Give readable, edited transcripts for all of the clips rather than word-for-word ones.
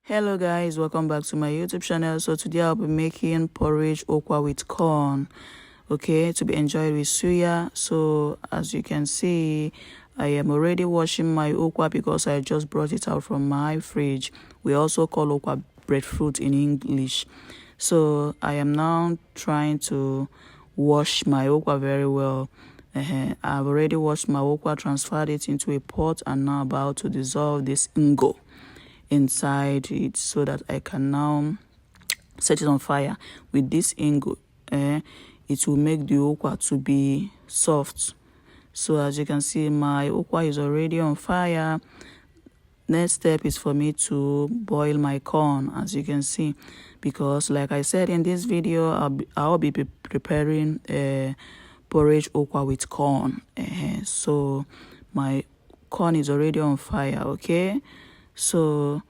Hello guys, welcome back to my YouTube channel. So today I'll be making porridge ukwa with corn, okay, to be enjoyed with suya. So as you can see, I am already washing my ukwa because I just brought it out from my fridge. We also call ukwa breadfruit in English. So I am now trying to wash my ukwa very well. I've already washed my ukwa, transferred it into a pot, and now about to dissolve this ingo inside it so that I can now set it on fire. With this ingo, it will make the ukwa to be soft. So as you can see, my ukwa is already on fire. Next step is for me to boil my corn, as you can see, because like I said in this video, I'll be preparing porridge ukwa with corn. So my corn is already on fire, okay? So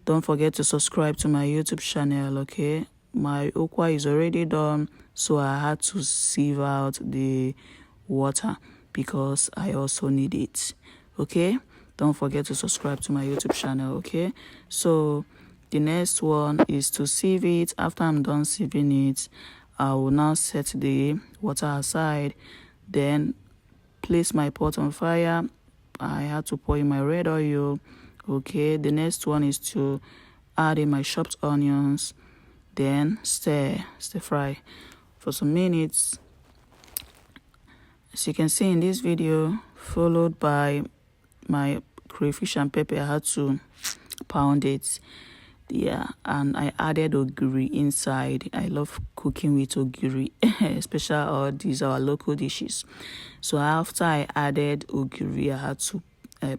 don't forget to subscribe to my YouTube channel, okay? My ukwa is already done, so I had to sieve out the water because I also need it, okay? Don't forget to subscribe to my YouTube channel, okay? So the next one is to sieve it. After I'm done sieving it, I will now set the water aside, then place my pot on fire. I had to pour in my red oil. Okay, the next one is to add in my chopped onions, then stir fry for some minutes, as you can see in this video, followed by my crayfish and pepper. I had to pound it, yeah, and I added ogiri inside. I love cooking with ogiri, especially all these are local dishes. So after I added ogiri, I had to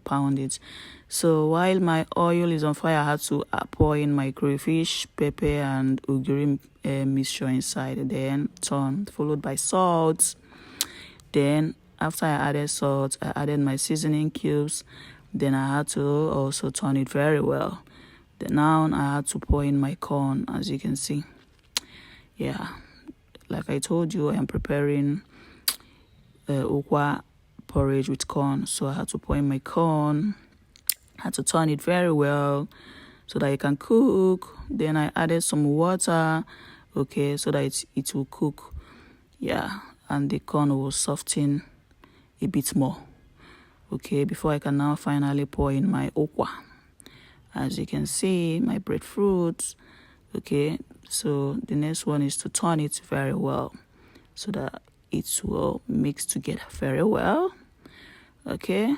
pound it. So while my oil is on fire, I had to pour in my crayfish, pepper, and ogiri mixture inside. Then turn, followed by salt. Then after I added salt, I added my seasoning cubes. Then I had to also turn it very well. Then now I had to pour in my corn, as you can see. Yeah, like I told you, I am preparing ukwa porridge with corn. So I had to pour in my corn. Had to turn it very well so that it can cook. Then I added some water, okay, so that it will cook, yeah, and the corn will soften a bit more, okay, before I can now finally pour in my ukwa. As you can see, my breadfruit, okay. So the next one is to turn it very well so that it will mix together very well, okay.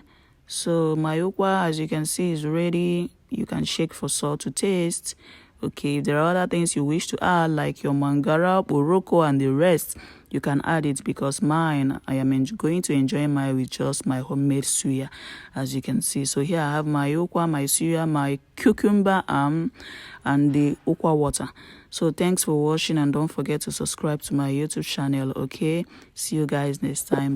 So my ukwa, as you can see, is ready. You can shake for salt to taste. Okay, if there are other things you wish to add, like your mangara, boroko, and the rest, you can add it, because mine, I am going to enjoy mine with just my homemade suya, as you can see. So here I have my ukwa, my suya, my cucumber and the ukwa water. So thanks for watching, and don't forget to subscribe to my YouTube channel, okay? See you guys next time.